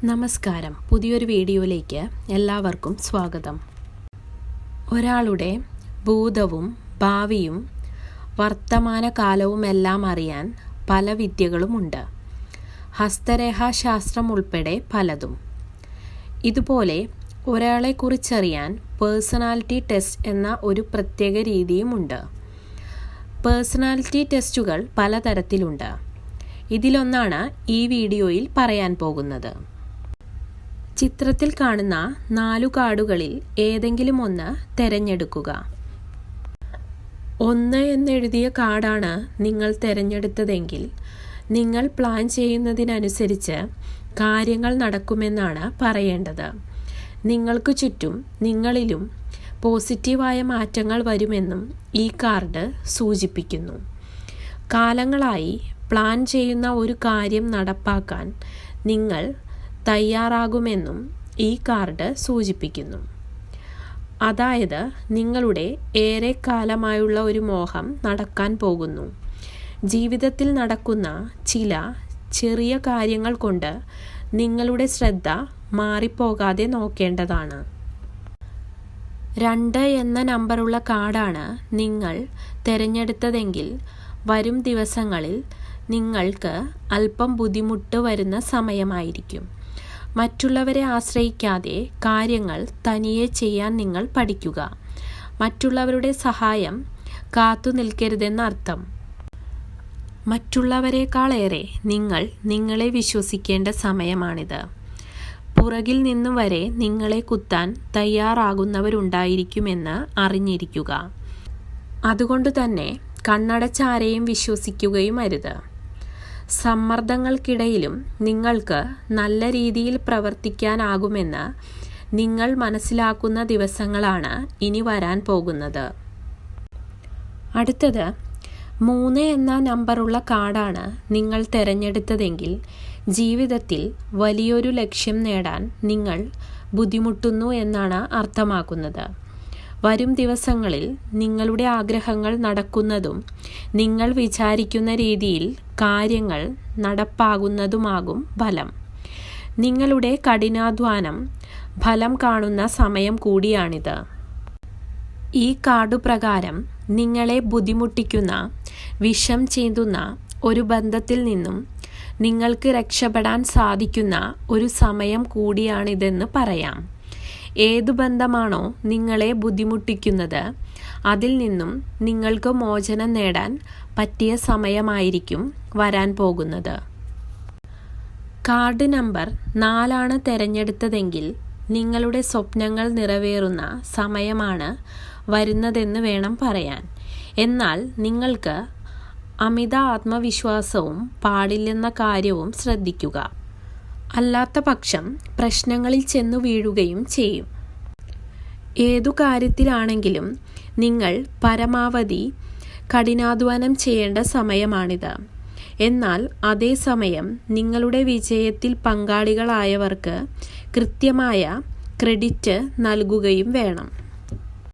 നമസ്കാരം. പുതിയൊരു വീഡിയോയിലേക്ക് എല്ലാവർക്കും സ്വാഗതം. ഒരാളുടെ ഭൂതവും ഭാവിയും വർത്തമാനകാലവുമെല്ലാം അറിയാൻ പല വിദ്യകളുമുണ്ട്. ഹസ്തരേഖാശാസ്ത്രം ഉൾപ്പെടെ പലതും. ഇതുപോലെ ഒരാളെക്കുറിച്ചറിയാൻ പേഴ്സണാലിറ്റി ടെസ്റ്റ് എന്ന ഒരു പ്രത്യേക രീതിയുമുണ്ട്. പേഴ്സണാലിറ്റി ടെസ്റ്റുകൾ പലതരത്തിലുണ്ട്. ഇതിലൊന്നാണ് ഈ വീഡിയോയിൽ പറയാൻ പോകുന്നത്. ചിത്രത്തിൽ കാണുന്ന 4 കാർഡുകളിൽ ഏതെങ്കിലും ഒന്ന് തിരഞ്ഞെടുക്കുക. 1 എന്നെഴുതിയ കാർഡാണ് നിങ്ങൾ തിരഞ്ഞെടുത്തതെങ്കിൽ നിങ്ങൾ പ്ലാൻ ചെയ്യുന്നതിനനുസരിച്ച് കാര്യങ്ങൾ നടക്കുമെന്നാണ് പറയേണ്ടത്. നിങ്ങൾക്ക് ചുറ്റും നിങ്ങളിലും പോസിറ്റീവായ മാറ്റങ്ങൾ വരുമെന്നും ഈ കാർഡ് സൂചിപ്പിക്കുന്നു. കാലങ്ങളായി പ്ലാൻ ചെയ്യുന്ന ഒരു കാര്യം നടപ്പാക്കാൻ നിങ്ങൾ തയ്യാറാകുമെന്നും ഈ കാർഡ് സൂചിപ്പിക്കുന്നു. അതായത് നിങ്ങളുടെ ഏറെക്കാലമായുള്ള ഒരു മോഹം നടക്കാൻ പോകുന്നു. ജീവിതത്തിൽ നടക്കുന്ന ചില ചെറിയ കാര്യങ്ങൾ കൊണ്ട് നിങ്ങളുടെ ശ്രദ്ധ മാറിപ്പോകാതെ നോക്കേണ്ടതാണ്. 2 എന്ന നമ്പറുള്ള കാർഡാണ് നിങ്ങൾ തിരഞ്ഞെടുത്തതെങ്കിൽ വരും ദിവസങ്ങളിൽ നിങ്ങൾക്ക് അല്പം ബുദ്ധിമുട്ട് വരുന്ന സമയമായിരിക്കും. മറ്റുള്ളവരെ ആശ്രയിക്കാതെ കാര്യങ്ങൾ തനിയെ ചെയ്യാൻ നിങ്ങൾ പഠിക്കുക. മറ്റുള്ളവരുടെ സഹായം കാത്തു നിൽക്കരുതെന്നർത്ഥം. മറ്റുള്ളവരെക്കാളേറെ നിങ്ങൾ നിങ്ങളെ വിശ്വസിക്കേണ്ട സമയമാണിത്. പുറകിൽ നിന്നും വരെ നിങ്ങളെ കുത്താൻ തയ്യാറാകുന്നവരുണ്ടായിരിക്കുമെന്ന് അറിഞ്ഞിരിക്കുക. അതുകൊണ്ട് തന്നെ കണ്ണടച്ചാരെയും വിശ്വസിക്കുകയും അരുത്. സമ്മർദ്ദങ്ങൾക്കിടയിലും നിങ്ങൾക്ക് നല്ല രീതിയിൽ പ്രവർത്തിക്കാനാകുമെന്ന് നിങ്ങൾ മനസ്സിലാക്കുന്ന ദിവസങ്ങളാണ് ഇനി വരാൻ പോകുന്നത്. അടുത്തത് 3 എന്ന നമ്പറുള്ള കാർഡാണ് നിങ്ങൾ തിരഞ്ഞെടുത്തതെങ്കിൽ ജീവിതത്തിൽ വലിയൊരു ലക്ഷ്യം നേടാൻ നിങ്ങൾ ബുദ്ധിമുട്ടുന്നു എന്നാണ് അർത്ഥമാക്കുന്നത്. വരും ദിവസങ്ങളിൽ നിങ്ങളുടെ ആഗ്രഹങ്ങൾ നടക്കുന്നതും നിങ്ങൾ വിചാരിക്കുന്ന രീതിയിൽ കാര്യങ്ങൾ നടപ്പാകുന്നതുമാകും ഫലം. നിങ്ങളുടെ കഠിനാധ്വാനം ഫലം കാണുന്ന സമയം കൂടിയാണിത്. ഈ കാർഡ് പ്രകാരം നിങ്ങളെ ബുദ്ധിമുട്ടിക്കുന്ന, വിഷം ചീന്തുന്ന ഒരു ബന്ധത്തിൽ നിന്നും നിങ്ങൾക്ക് രക്ഷപ്പെടാൻ സാധിക്കുന്ന ഒരു സമയം കൂടിയാണിതെന്ന് പറയാം. ഏതു ബന്ധമാണോ നിങ്ങളെ ബുദ്ധിമുട്ടിക്കുന്നത് അതിൽ നിന്നും നിങ്ങൾക്ക് മോചനം നേടാൻ പറ്റിയ സമയമായിരിക്കും വരാൻ പോകുന്നത്. കാർഡ് നമ്പർ 4 തിരഞ്ഞെടുത്തതെങ്കിൽ നിങ്ങളുടെ സ്വപ്നങ്ങൾ നിറവേറുന്ന സമയമാണ് വരുന്നതെന്ന് വേണം പറയാൻ. എന്നാൽ നിങ്ങൾക്ക് അമിത ആത്മവിശ്വാസവും പാടില്ലെന്ന കാര്യവും ശ്രദ്ധിക്കുക. അല്ലാത്ത പക്ഷം പ്രശ്നങ്ങളിൽ ചെന്നു വീഴുകയും ചെയ്യും. ഏതു കാര്യത്തിലാണെങ്കിലും നിങ്ങൾ പരമാവധി കഠിനാധ്വാനം ചെയ്യേണ്ട സമയമാണിത്. എന്നാൽ അതേസമയം നിങ്ങളുടെ വിജയത്തിൽ പങ്കാളികളായവർക്ക് കൃത്യമായ ക്രെഡിറ്റ് നൽകുകയും വേണം.